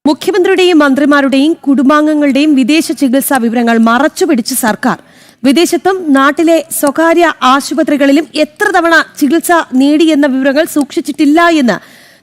മുഖ്യമന്ത്രിയുടെയും മന്ത്രിമാരുടെയും കുടുംബാംഗങ്ങളുടെയും വിദേശ ചികിത്സാ വിവരങ്ങൾ മറച്ചുപിടിച്ച് സർക്കാർ. വിദേശത്തും നാട്ടിലെ സ്വകാര്യ ആശുപത്രികളിലും എത്ര തവണ ചികിത്സ നേടിയെന്ന വിവരങ്ങൾ സൂക്ഷിച്ചിട്ടില്ല എന്ന്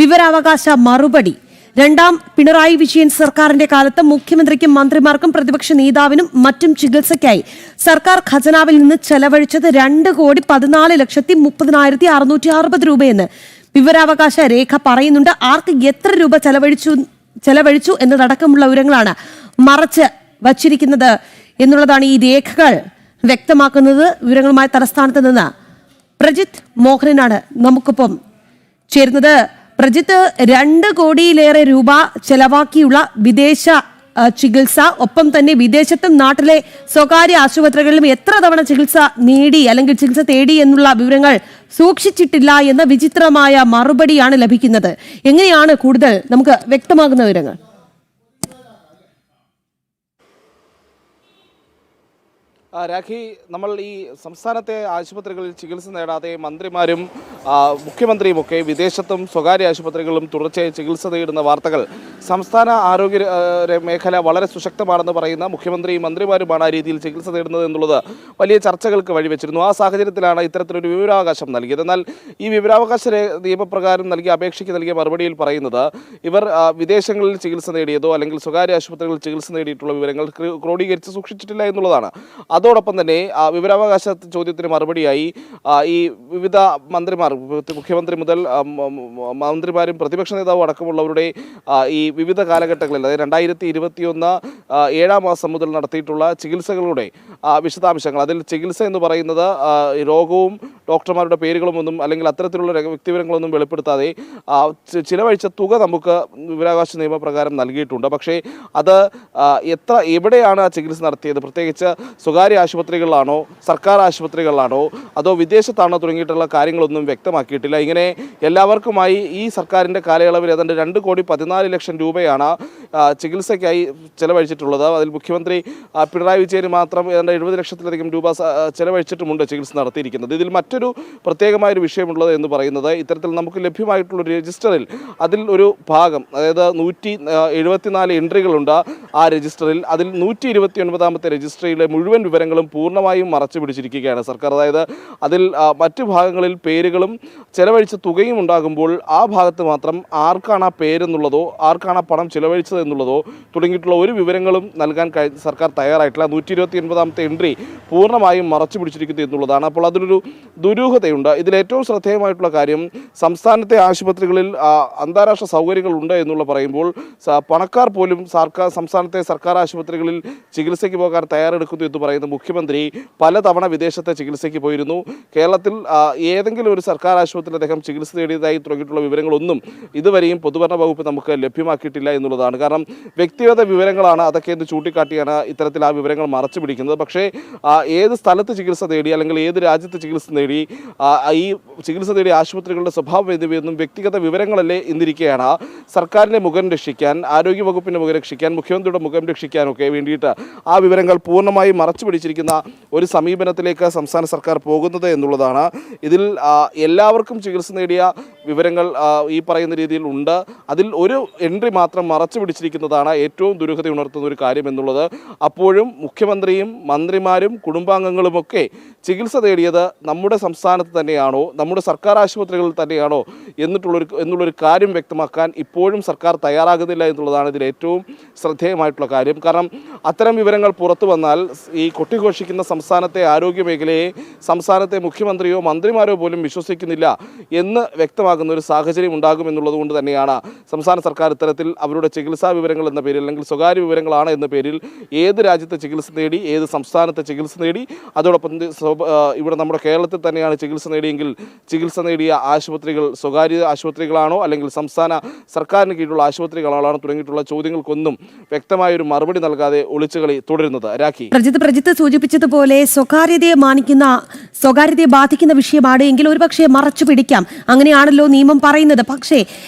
വിവരാവകാശ മറുപടി. രണ്ടാം പിണറായി വിജയൻ സർക്കാരിന്റെ കാലത്ത് മുഖ്യമന്ത്രിക്കും മന്ത്രിമാർക്കും പ്രതിപക്ഷ നേതാവിനും മറ്റും ചികിത്സയ്ക്കായി സർക്കാർ ഖജനാവിൽ നിന്ന് ചെലവഴിച്ചത് 2,14,30,660 രൂപയെന്ന് വിവരാവകാശ രേഖ പറയുന്നുണ്ട്. ആർക്ക് എത്ര രൂപ ചെലവഴിച്ചു എന്നതടക്കമുള്ള വിവരങ്ങളാണ് മറച്ച് വച്ചിരിക്കുന്നത് എന്നുള്ളതാണ് ഈ രേഖകൾ വ്യക്തമാക്കുന്നത്. വിവരങ്ങളുമായി തലസ്ഥാനത്ത് നിന്ന് പ്രജിത്ത് മോഹനനാണ് നമുക്കൊപ്പം ചേരുന്നത്. പ്രജിത്ത്, 2 കോടിയിലേറെ രൂപ ചെലവാക്കിയുള്ള വിദേശ ചികിത്സ, ഒപ്പം തന്നെ വിദേശത്തും നാട്ടിലെ സ്വകാര്യ ആശുപത്രികളിലും എത്ര തവണ ചികിത്സ നേടി അല്ലെങ്കിൽ ചികിത്സ തേടി എന്നുള്ള വിവരങ്ങൾ സൂക്ഷിച്ചിട്ടില്ല എന്ന വിചിത്രമായ മറുപടിയാണ് ലഭിക്കുന്നത്. എങ്ങനെയാണ് കൂടുതൽ നമുക്ക് വ്യക്തമാകുന്ന വിവരങ്ങൾ? രാഖി, നമ്മൾ ഈ സംസ്ഥാനത്തെ ആശുപത്രികളിൽ ചികിത്സ നേടാതെ മന്ത്രിമാരും മുഖ്യമന്ത്രിയുമൊക്കെ വിദേശത്തും സ്വകാര്യ ആശുപത്രികളിലും തുടർച്ചയായി ചികിത്സ നേടുന്ന വാർത്തകൾ സംസ്ഥാന ആരോഗ്യ മേഖല വളരെ സുശക്തമാണെന്ന് പറയുന്ന മുഖ്യമന്ത്രിയും മന്ത്രിമാരുമാണ് ആ രീതിയിൽ ചികിത്സ നേടുന്നത് എന്നുള്ളത് വലിയ ചർച്ചകൾക്ക് വഴിവെച്ചിരുന്നു. ആ സാഹചര്യത്തിലാണ് ഇത്തരത്തിലൊരു വിവരാവകാശം നൽകിയത്. എന്നാൽ ഈ വിവരാവകാശ നിയമപ്രകാരം നൽകിയ അപേക്ഷയ്ക്ക് നൽകിയ മറുപടിയിൽ പറയുന്നത് ഇവർ വിദേശങ്ങളിൽ ചികിത്സ നേടിയതോ അല്ലെങ്കിൽ സ്വകാര്യ ആശുപത്രികളിൽ ചികിത്സ നേടിയിട്ടുള്ള വിവരങ്ങൾ ക്രോഡീകരിച്ച് സൂക്ഷിച്ചിട്ടില്ല എന്നുള്ളതാണ്. അതോടൊപ്പം തന്നെ വിവരാവകാശ ചോദ്യത്തിന് മറുപടിയായി ഈ വിവിധ മന്ത്രിമാർ, മുഖ്യമന്ത്രി മുതൽ മന്ത്രിമാരും പ്രതിപക്ഷ നേതാവും അടക്കമുള്ളവരുടെ ഈ വിവിധ കാലഘട്ടങ്ങളിൽ, അതായത് 2021 7 മാസം മുതൽ നടത്തിയിട്ടുള്ള ചികിത്സകളുടെ വിശദാംശങ്ങൾ, അതിൽ ചികിത്സ എന്ന് പറയുന്നത് രോഗവും ഡോക്ടർമാരുടെ പേരുകളുമൊന്നും അല്ലെങ്കിൽ അത്തരത്തിലുള്ള വ്യക്തിവിവരങ്ങളൊന്നും വെളിപ്പെടുത്താതെ ചിലവഴിച്ച തുക നമുക്ക് വിവരാവകാശ നിയമപ്രകാരം നൽകിയിട്ടുണ്ട്. പക്ഷേ അത് എവിടെയാണ് ആ ചികിത്സ നടത്തിയത്, പ്രത്യേകിച്ച് സ്വകാര്യ ആശുപത്രികളിലാണോ സർക്കാർ ആശുപത്രികളിലാണോ അതോ വിദേശത്താണോ തുടങ്ങിയിട്ടുള്ള കാര്യങ്ങളൊന്നും വ്യക്തമാക്കിയിട്ടില്ല. ഇങ്ങനെ എല്ലാവർക്കുമായി ഈ സർക്കാരിൻ്റെ കാലയളവിൽ ഏതാണ്ട് 2,14,00,000 രൂപയാണ് ചികിത്സയ്ക്കായി ചെലവഴിച്ചിട്ടുള്ളത്. അതിൽ മുഖ്യമന്ത്രി പിണറായി വിജയന് മാത്രം ഏതാണ്ട് 70 ലക്ഷത്തിലധികം രൂപ ചെലവഴിച്ചിട്ടുമുണ്ട് ചികിത്സ നടത്തിയിരിക്കുന്നത്. ഇതിൽ മറ്റൊരു പ്രത്യേകമായൊരു വിഷയമുള്ളത് എന്ന് പറയുന്നത്, ഇത്തരത്തിൽ നമുക്ക് ലഭ്യമായിട്ടുള്ള രജിസ്റ്ററിൽ അതിൽ ഒരു ഭാഗം, അതായത് 174 എൻട്രികളുണ്ട് ആ രജിസ്റ്ററിൽ. അതിൽ 129ാമത്തെ രജിസ്ട്രിയിലെ മുഴുവൻ വിവരങ്ങളും പൂർണ്ണമായും മറച്ചു പിടിച്ചിരിക്കുകയാണ് സർക്കാർ. അതായത് അതിൽ മറ്റു ഭാഗങ്ങളിൽ പേരുകളും ചെലവഴിച്ച തുകയും ഉണ്ടാകുമ്പോൾ ആ ഭാഗത്ത് മാത്രം ആർക്കാണ് ആ പേരെന്നുള്ളതോ ആർക്കാണ് ആ പണം ചിലവഴിച്ചത് എന്നുള്ളതോ തുടങ്ങിയിട്ടുള്ള ഒരു വിവരങ്ങളും നൽകാൻ സർക്കാർ തയ്യാറായിട്ടില്ല. 129ാമത്തെ എൻട്രി പൂർണ്ണമായും മറച്ചു പിടിച്ചിരിക്കുന്നു എന്നുള്ളതാണ്. അപ്പോൾ അതിലൊരു ദുരൂഹതയുണ്ട്. ഇതിലേറ്റവും ശ്രദ്ധേയമായിട്ടുള്ള കാര്യം, സംസ്ഥാനത്തെ ആശുപത്രികളിൽ അന്താരാഷ്ട്ര സൗകര്യങ്ങൾ ഉണ്ട് എന്നുള്ള പറയുമ്പോൾ പണക്കാർ പോലും സംസ്ഥാനത്തെ സർക്കാർ ആശുപത്രികളിൽ ചികിത്സയ്ക്ക് പോകാൻ തയ്യാറെടുക്കുന്നു എന്ന് പറയുന്ന മുഖ്യമന്ത്രി പലതവണ വിദേശത്തെ ചികിത്സയ്ക്ക് പോയിരുന്നു. കേരളത്തിൽ ഏതെങ്കിലും ഒരു സർക്കാർ ആശുപത്രിയിൽ അദ്ദേഹം ചികിത്സ നേടിയതായി തുടങ്ങിയിട്ടുള്ള വിവരങ്ങളൊന്നും ഇതുവരെയും പൊതുഭരണ വകുപ്പ് നമുക്ക് ലഭ്യമാക്കിയിട്ടില്ല എന്നുള്ളതാണ്. കാരണം വ്യക്തിഗത വിവരങ്ങളാണ് അതൊക്കെ എന്ന് ചൂണ്ടിക്കാട്ടിയാണ് ഇത്തരത്തിൽ ആ വിവരങ്ങൾ മറച്ചു പിടിക്കുന്നത്. പക്ഷേ ഏത് സ്ഥലത്ത് ചികിത്സ നേടി അല്ലെങ്കിൽ ഏത് രാജ്യത്ത് ചികിത്സ നേടി, ഈ ചികിത്സ നേടിയ ആശുപത്രികളുടെ സ്വഭാവം എന്നിവയൊന്നും വ്യക്തിഗത വിവരങ്ങളല്ലേ എന്നിരിക്കുകയാണ് സർക്കാരിൻ്റെ മുഖം രക്ഷിക്കാൻ, ആരോഗ്യവകുപ്പിൻ്റെ മുഖം രക്ഷിക്കാൻ, മുഖ്യമന്ത്രിയുടെ മുഖം രക്ഷിക്കാനൊക്കെ വേണ്ടിയിട്ട് ആ വിവരങ്ങൾ പൂർണ്ണമായും മറച്ചു പിടിച്ചിരിക്കുന്ന ഒരു സമീപനത്തിലേക്ക് സംസ്ഥാന സർക്കാർ പോകുന്നത് എന്നുള്ളതാണ്. ഇതിൽ എല്ലാവർക്കും ചികിത്സ നേടിയ വിവരങ്ങൾ ഈ പറയുന്ന രീതിയിൽ ഉണ്ട്. അതിൽ ഒരു എൻട്രി മാത്രം മറച്ചു പിടിച്ചിരിക്കുന്നതാണ് ഏറ്റവും ദുരൂഹത ഉണർത്തുന്ന ഒരു കാര്യം എന്നുള്ളത്. അപ്പോഴും മുഖ്യമന്ത്രിയും മന്ത്രിമാരും കുടുംബാംഗങ്ങളുമൊക്കെ ചികിത്സ തേടിയത് നമ്മുടെ സംസ്ഥാനത്ത് തന്നെയാണോ, നമ്മുടെ സർക്കാർ ആശുപത്രികളിൽ തന്നെയാണോ എന്നുള്ളൊരു കാര്യം വ്യക്തമാക്കാൻ ഇപ്പോഴും സർക്കാർ തയ്യാറാകുന്നില്ല എന്നുള്ളതാണ് ഇതിൽ ഏറ്റവും ശ്രദ്ധേയമായിട്ടുള്ള കാര്യം. കാരണം അത്തരം വിവരങ്ങൾ പുറത്തു വന്നാൽ ഈ കൊട്ടിഘോഷിക്കുന്ന സംസ്ഥാനത്തെ ആരോഗ്യ മേഖലയെ സംസ്ഥാനത്തെ മുഖ്യമന്ത്രിയോ മന്ത്രിമാരോ പോലും വിശ്വസിക്കുന്നില്ല എന്ന് വ്യക്തമാകുന്ന ഒരു സാഹചര്യം ഉണ്ടാകുമെന്നുള്ളത് കൊണ്ട് തന്നെയാണ് സംസ്ഥാന സർക്കാർ ഇത്തരത്തിൽ അവരുടെ ചികിത്സാ വിവരങ്ങൾ എന്ന പേരിൽ അല്ലെങ്കിൽ സ്വകാര്യ വിവരങ്ങളാണ് എന്ന പേരിൽ ഏത് രാജ്യത്തെ ചികിത്സ നേടി, ഏത് സംസ്ഥാനത്തെ ചികിത്സ നേടി, അതോടൊപ്പം ഇവിടെ നമ്മുടെ കേരളത്തിൽ തന്നെയാണ് ചികിത്സ നേടിയെങ്കിൽ ചികിത്സ നേടിയ ആശുപത്രികൾ സ്വകാര്യ ആശുപത്രികളാണോ അല്ലെങ്കിൽ സംസ്ഥാന സർക്കാരിന് കീഴിലുള്ള ആശുപത്രികളാണോ തുടങ്ങിയിട്ടുള്ള ചോദ്യങ്ങൾക്കൊന്നും വ്യക്തമായൊരു മറുപടി നൽകാതെ ഒളിച്ചുകളി തുടരുന്നത്. രാഖി, പ്രജിത്ത് സൂചിപ്പിച്ചതുപോലെ സ്വകാര്യതയെ ബാധിക്കുന്ന വിഷയമാണ് എങ്കിൽ ഒരുപക്ഷെ മറച്ചു പിടിക്കാം. അങ്ങനെയാണല്ലോ നിയമം പറയുന്നത്. പക്ഷേ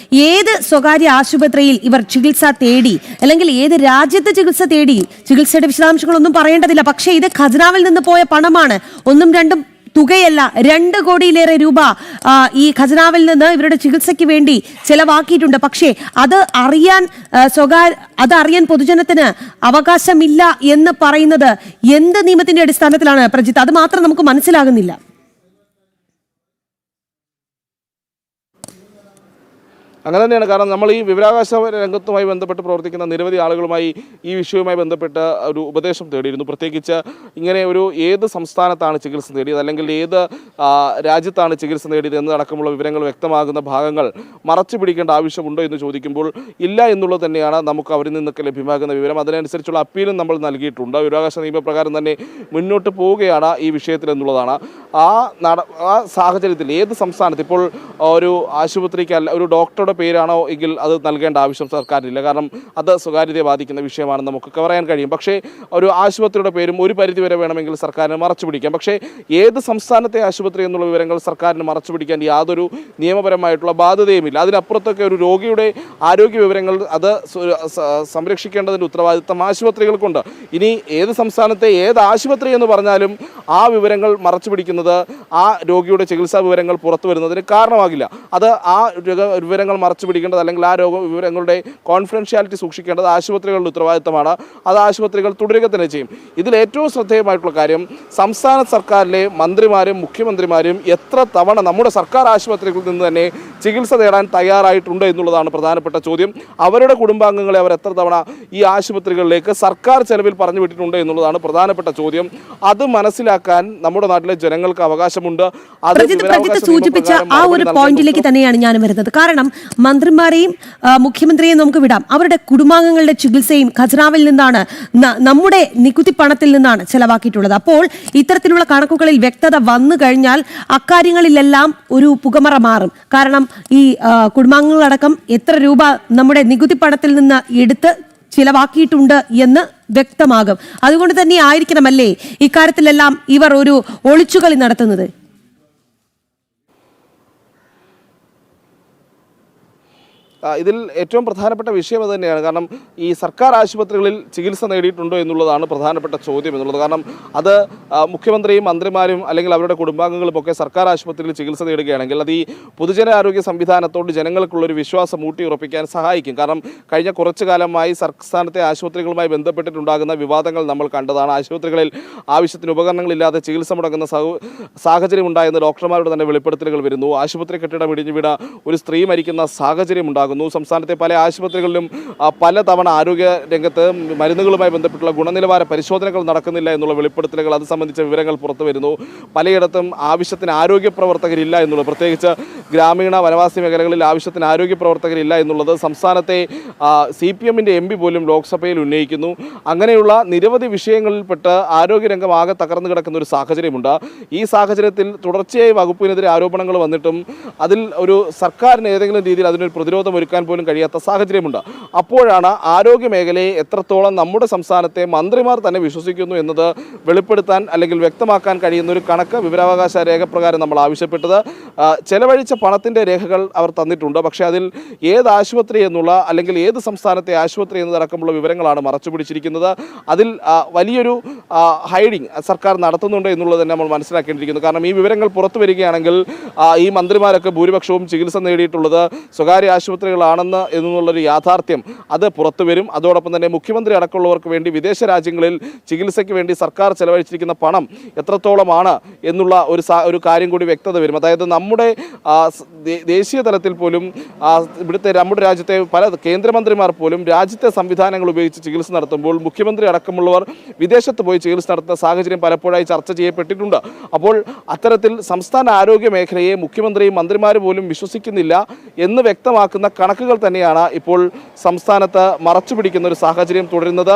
ഏത് സ്വകാര്യ ആശുപത്രിയിൽ ഇവർ ചികിത്സ തേടി അല്ലെങ്കിൽ ഏത് രാജ്യത്ത് ചികിത്സ തേടി, ചികിത്സയുടെ വിശദാംശങ്ങളൊന്നും പറയേണ്ടതില്ല. പക്ഷേ ഇത് ഖജനാവിൽ നിന്ന് പോയ പണമാണ്. 1-2 തുകയല്ല, 2 കോടിയിലേറെ രൂപ ഈ ഖജനാവിൽ നിന്ന് ഇവരുടെ ചികിത്സയ്ക്ക് വേണ്ടി ചെലവാക്കിയിട്ടുണ്ട്. പക്ഷേ അതറിയാൻ പൊതുജനത്തിന് അവകാശമില്ല എന്ന് പറയുന്നത് എന്ത് നിയമത്തിന്റെ അടിസ്ഥാനത്തിലാണ് പ്രജിത്ത്? അത് മാത്രം നമുക്ക് മനസ്സിലാകുന്നില്ല. അങ്ങനെ തന്നെയാണ്. കാരണം നമ്മൾ ഈ വിവരാവകാശ രംഗത്തുമായി ബന്ധപ്പെട്ട് പ്രവർത്തിക്കുന്ന നിരവധി ആളുകളുമായി ഈ വിഷയവുമായി ബന്ധപ്പെട്ട് ഒരു ഉപദേശം തേടിയിരുന്നു. പ്രത്യേകിച്ച് ഇങ്ങനെ ഏത് സംസ്ഥാനത്താണ് ചികിത്സ നേടിയത്, അല്ലെങ്കിൽ ഏത് രാജ്യത്താണ് ചികിത്സ നേടിയത് എന്നതടക്കമുള്ള വിവരങ്ങൾ വ്യക്തമാകുന്ന ഭാഗങ്ങൾ മറച്ചു പിടിക്കേണ്ട ആവശ്യമുണ്ടോ എന്ന് ചോദിക്കുമ്പോൾ ഇല്ല എന്നുള്ളത് തന്നെയാണ് നമുക്ക് അവരിൽ നിന്നൊക്കെ ലഭ്യമാകുന്ന വിവരം. അതിനനുസരിച്ചുള്ള അപ്പീലും നമ്മൾ നൽകിയിട്ടുണ്ട്. വിവരാവകാശ നിയമപ്രകാരം തന്നെ മുന്നോട്ട് പോവുകയാണ് ഈ വിഷയത്തിൽ എന്നുള്ളതാണ്. ആ സാഹചര്യത്തിൽ ഏത് സംസ്ഥാനത്ത് ഇപ്പോൾ ഒരു ആശുപത്രിക്ക് ഒരു ഡോക്ടറുടെ പേരാണോ എങ്കിൽ അത് നൽകേണ്ട ആവശ്യം സർക്കാരിനില്ല. കാരണം അത് സ്വകാര്യതയെ ബാധിക്കുന്ന വിഷയമാണെന്ന് നമുക്കൊക്കെ പറയാൻ കഴിയും. പക്ഷേ ഒരു ആശുപത്രിയുടെ പേരും ഒരു പരിധിവരെ വേണമെങ്കിൽ സർക്കാരിന് മറച്ചു പിടിക്കാം. പക്ഷേ ഏത് സംസ്ഥാനത്തെ ആശുപത്രി എന്നുള്ള വിവരങ്ങൾ സർക്കാരിന് മറച്ചു പിടിക്കാൻ യാതൊരു നിയമപരമായിട്ടുള്ള ബാധ്യതയുമില്ല. അതിനപ്പുറത്തൊക്കെ ഒരു രോഗിയുടെ ആരോഗ്യ വിവരങ്ങൾ അത് സംരക്ഷിക്കേണ്ടതിൻ്റെ ഉത്തരവാദിത്തം ആശുപത്രികൾക്കുണ്ട്. ഇനി ഏത് സംസ്ഥാനത്തെ ഏത് ആശുപത്രി എന്ന് പറഞ്ഞാലും ആ വിവരങ്ങൾ മറച്ചു പിടിക്കുന്നത് ആ രോഗിയുടെ ചികിത്സാ വിവരങ്ങൾ പുറത്തു വരുന്നതിന് കാരണമാകില്ല. അത് ആ വിവരങ്ങൾ മറച്ചു പിടിക്കേണ്ടത്, അല്ലെങ്കിൽ ആ വിവരങ്ങളുടെ കോൺഫിഡൻഷ്യാലിറ്റി സൂക്ഷിക്കേണ്ടത് ആശുപത്രികളുടെ ഉത്തരവാദിത്തമാണ്. അത് ആശുപത്രികൾ തുടരുക തന്നെ ചെയ്യും. ഇതിൽ ഏറ്റവും ശ്രദ്ധേയമായിട്ടുള്ള കാര്യം, സംസ്ഥാന സർക്കാരിലെ മന്ത്രിമാരും മുഖ്യമന്ത്രിമാരും എത്ര തവണ നമ്മുടെ സർക്കാർ ആശുപത്രികളിൽ നിന്ന് തന്നെ ചികിത്സ തേടാൻ തയ്യാറായിട്ടുണ്ട് എന്നുള്ളതാണ് പ്രധാനപ്പെട്ട ചോദ്യം. അവരുടെ കുടുംബാംഗങ്ങളെ അവർ എത്ര തവണ ഈ ആശുപത്രികളിലേക്ക് സർക്കാർ ചെലവിൽ പറഞ്ഞു വിട്ടിട്ടുണ്ട് എന്നുള്ളതാണ് പ്രധാനപ്പെട്ട ചോദ്യം. അത് മനസ്സിലാക്കാൻ നമ്മുടെ നാട്ടിലെ ജനങ്ങൾക്ക് അവകാശമുണ്ട്. സൂചിപ്പിച്ച ആ ഒരു പോയിന്റിലേക്ക് തന്നെയാണ് ഞാൻ വരുന്നത്. കാരണം മന്ത്രിമാരെയും മുഖ്യമന്ത്രിയെയും നമുക്ക് വിടാം, അവരുടെ കുടുംബാംഗങ്ങളുടെ ചികിത്സയും ഖജനാവിൽ നിന്നാണ്, നമ്മുടെ നികുതി പണത്തിൽ നിന്നാണ് ചെലവാക്കിയിട്ടുള്ളത്. അപ്പോൾ ഇത്തരത്തിലുള്ള കണക്കുകളിൽ വ്യക്തത വന്നു കഴിഞ്ഞാൽ അക്കാര്യങ്ങളിലെല്ലാം ഒരു പുകമറ മാറും. കാരണം ഈ കുടുംബാംഗങ്ങളടക്കം എത്ര രൂപ നമ്മുടെ നികുതി പണത്തിൽ നിന്ന് എടുത്ത് ചിലവാക്കിയിട്ടുണ്ട് എന്ന് വ്യക്തമാകും. അതുകൊണ്ട് തന്നെ ആയിരിക്കണമല്ലേ ഇക്കാര്യത്തിലെല്ലാം ഇവർ ഒരു ഒളിച്ചുകളി നടത്തുന്നത്? ഇതിൽ ഏറ്റവും പ്രധാനപ്പെട്ട വിഷയം അത് തന്നെയാണ്. കാരണം ഈ സർക്കാർ ആശുപത്രികളിൽ ചികിത്സ നേടിയിട്ടുണ്ടോ എന്നുള്ളതാണ് പ്രധാനപ്പെട്ട ചോദ്യം എന്നുള്ളത്. കാരണം അത് മുഖ്യമന്ത്രിയും മന്ത്രിമാരും അല്ലെങ്കിൽ അവരുടെ കുടുംബാംഗങ്ങളും ഒക്കെ സർക്കാർ ആശുപത്രിയിൽ ചികിത്സ നേടുകയാണെങ്കിൽ അത് ഈ പൊതുജനാരോഗ്യ സംവിധാനത്തോട് ജനങ്ങൾക്കുള്ളൊരു വിശ്വാസം ഊട്ടിയുറപ്പിക്കാൻ സഹായിക്കും. കാരണം കഴിഞ്ഞ കുറച്ചു കാലമായി സംസ്ഥാനത്തെ ആശുപത്രികളുമായി ബന്ധപ്പെട്ടിട്ടുണ്ടാകുന്ന വിവാദങ്ങൾ നമ്മൾ കണ്ടതാണ്. ആശുപത്രികളിൽ ആവശ്യത്തിന് ഉപകരണങ്ങളില്ലാതെ ചികിത്സ മുടങ്ങുന്ന സാഹചര്യം ഉണ്ടായെന്ന് ഡോക്ടർമാരുടെ തന്നെ വെളിപ്പെടുത്തലുകൾ വരുന്നു. ആശുപത്രി കെട്ടിടം ഇടിഞ്ഞു വീണ ഒരു സ്ത്രീ മരിക്കുന്ന സാഹചര്യം ഉണ്ടാകുന്നു. സംസ്ഥാനത്തെ പല ആശുപത്രികളിലും പലതവണ ആരോഗ്യ രംഗത്ത് മരുന്നുകളുമായി ബന്ധപ്പെട്ടുള്ള ഗുണനിലവാര പരിശോധനകൾ നടക്കുന്നില്ല എന്നുള്ള വെളിപ്പെടുത്തലുകൾ, അത് സംബന്ധിച്ച വിവരങ്ങൾ പുറത്തു വരുന്നു. പലയിടത്തും ആവശ്യത്തിന് ആരോഗ്യ പ്രവർത്തകരില്ല എന്നുള്ളത്, പ്രത്യേകിച്ച് ഗ്രാമീണ വനവാസി മേഖലകളിൽ ആവശ്യത്തിന് ആരോഗ്യ പ്രവർത്തകരില്ല എന്നുള്ളത് സംസ്ഥാനത്തെ CPM-ന്റെ MP പോലും ലോക്സഭയിൽ ഉന്നയിക്കുന്നു. അങ്ങനെയുള്ള നിരവധി വിഷയങ്ങളിൽപ്പെട്ട് ആരോഗ്യരംഗം ആകെ തകർന്നു കിടക്കുന്ന ഒരു സാഹചര്യമുണ്ട്. ഈ സാഹചര്യത്തിൽ തുടർച്ചയായി വകുപ്പിനെതിരെ ആരോപണങ്ങൾ വന്നിട്ടും അതിൽ ഒരു സർക്കാരിന് ഏതെങ്കിലും രീതിയിൽ അതിനൊരു പ്രതിരോധം ഒരുക്കാൻ പോലും കഴിയാത്ത സാഹചര്യമുണ്ട്. അപ്പോഴാണ് ആരോഗ്യ മേഖലയെ എത്രത്തോളം നമ്മുടെ സംസ്ഥാനത്തെ മന്ത്രിമാർ തന്നെ വിശ്വസിക്കുന്നു എന്നത് വെളിപ്പെടുത്താൻ അല്ലെങ്കിൽ വ്യക്തമാക്കാൻ കഴിയുന്ന ഒരു കണക്ക് വിവരാവകാശ രേഖ പ്രകാരം നമ്മൾ ആവശ്യപ്പെട്ടത്. ചെലവഴിച്ച പണത്തിൻ്റെ രേഖകൾ അവർ തന്നിട്ടുണ്ട്. പക്ഷേ അതിൽ ഏത് ആശുപത്രി എന്നുള്ള അല്ലെങ്കിൽ ഏത് സംസ്ഥാനത്തെ ആശുപത്രി എന്നതടക്കമുള്ള വിവരങ്ങളാണ് മറച്ചു പിടിച്ചിരിക്കുന്നത്. അതിൽ വലിയൊരു ഹൈഡിങ് സർക്കാർ നടത്തുന്നുണ്ട് എന്നുള്ളത് തന്നെ നമ്മൾ മനസ്സിലാക്കേണ്ടിയിരിക്കുന്നു. കാരണം ഈ വിവരങ്ങൾ പുറത്തു വരികയാണെങ്കിൽ ഈ മന്ത്രിമാരൊക്കെ ഭൂരിപക്ഷവും ചികിത്സ നേടിയിട്ടുള്ളത് സ്വകാര്യ ആശുപത്രികളാണെന്ന് എന്നുള്ളൊരു യാഥാർത്ഥ്യം അത് പുറത്തു വരും. അതോടൊപ്പം തന്നെ മുഖ്യമന്ത്രി അടക്കമുള്ളവർക്ക് വേണ്ടി വിദേശ രാജ്യങ്ങളിൽ ചികിത്സയ്ക്ക് വേണ്ടി സർക്കാർ ചെലവഴിച്ചിരിക്കുന്ന പണം എത്രത്തോളമാണ് എന്നുള്ള ഒരു കാര്യം കൂടി വ്യക്തത വരും. അതായത് നമ്മുടെ ദേശീയ തലത്തിൽ പോലും നമ്മുടെ രാജ്യത്തെ പല കേന്ദ്രമന്ത്രിമാർ പോലും രാജ്യത്തെ സംവിധാനങ്ങൾ ഉപയോഗിച്ച് ചികിത്സ നടത്തുമ്പോൾ മുഖ്യമന്ത്രി അടക്കമുള്ളവർ വിദേശത്ത് പോയി ചികിത്സ നടത്തുന്ന സാഹചര്യം പലപ്പോഴായി ചർച്ച ചെയ്യപ്പെട്ടിട്ടുണ്ട്. അപ്പോൾ അത്തരത്തിൽ സംസ്ഥാന ആരോഗ്യ മേഖലയെ മുഖ്യമന്ത്രിയും മന്ത്രിമാരും പോലും വിശ്വസിക്കുന്നില്ല എന്ന് വ്യക്തമാക്കുന്ന കണക്കുകൾ തന്നെയാണ് ഇപ്പോൾ സംസ്ഥാനത്ത് മറച്ചു പിടിക്കുന്ന ഒരു സാഹചര്യം തുടരുന്നത്.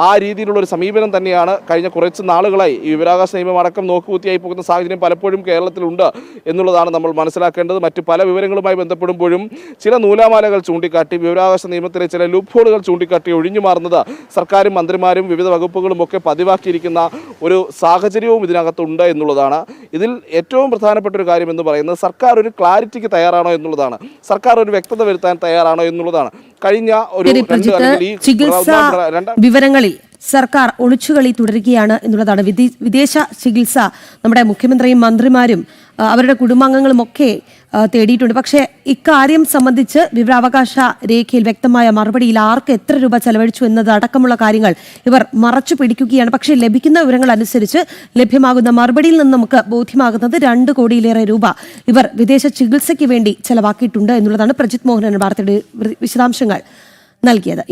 ആ രീതിയിലുള്ള ഒരു സമീപനം തന്നെയാണ് കഴിഞ്ഞ കുറച്ച് നാളുകളായി ഈ വിവരാവകാശ നിയമം അടക്കം നോക്കുകുത്തിയായി പോകുന്ന സാഹചര്യം പലപ്പോഴും കേരളത്തിലുണ്ട് എന്നുള്ളതാണ് നമ്മൾ മനസ്സിലാക്കേണ്ടത്. മറ്റു പല വിവരങ്ങളുമായി ബന്ധപ്പെടുമ്പോഴും ചില നൂലാമാലകൾ ചൂണ്ടിക്കാട്ടി വിവരാവകാശ നിയമത്തിലെ ചില ലൂപ്പ് ഹോളുകൾ ചൂണ്ടിക്കാട്ടി ഒഴിഞ്ഞു മാറുന്നത് സർക്കാരും മന്ത്രിമാരും വിവിധ വകുപ്പുകളും ഒക്കെ പതിവാക്കിയിരിക്കുന്ന ഒരു സാഹചര്യവും ഇതിനകത്തുണ്ട് എന്നുള്ളതാണ്. ഇതിൽ ഏറ്റവും പ്രധാനപ്പെട്ട ഒരു കാര്യം എന്ന് പറയുന്നത് സർക്കാർ ഒരു ക്ലാരിറ്റിക്ക് തയ്യാറാണോ എന്നുള്ളതാണ്. സർക്കാർ ഒരു വ്യക്തത വരുത്താൻ തയ്യാറാണോ എന്നുള്ളതാണ്. കഴിഞ്ഞ ഒരു ചികിത്സാ വിവരങ്ങളിൽ സർക്കാർ ഒളിച്ചുകളി തുടരുകയാണ് എന്നുള്ളതാണ്. വിദേശ ചികിത്സ നമ്മുടെ മുഖ്യമന്ത്രിയും മന്ത്രിമാരും അവരുടെ കുടുംബാംഗങ്ങളും ഒക്കെ തേടിയിട്ടുണ്ട്. പക്ഷേ ഇക്കാര്യം സംബന്ധിച്ച് വിവരാവകാശ രേഖയിൽ വ്യക്തമായ മറുപടിയിൽ ആർക്ക് എത്ര രൂപ ചെലവഴിച്ചു എന്നത് അടക്കമുള്ള കാര്യങ്ങൾ ഇവർ മറച്ചു പിടിക്കുകയാണ്. പക്ഷേ ലഭിക്കുന്ന വിവരങ്ങൾ അനുസരിച്ച് ലഭ്യമാകുന്ന മറുപടിയിൽ നിന്ന് നമുക്ക് ബോധ്യമാകുന്നത് 2 കോടിയിലേറെ രൂപ ഇവർ വിദേശ ചികിത്സയ്ക്ക് വേണ്ടി ചെലവാക്കിയിട്ടുണ്ട് എന്നുള്ളതാണ്. പ്രജിത് മോഹനൻ വാർത്തയുടെ വിശദാംശങ്ങൾ നൽകിയത്.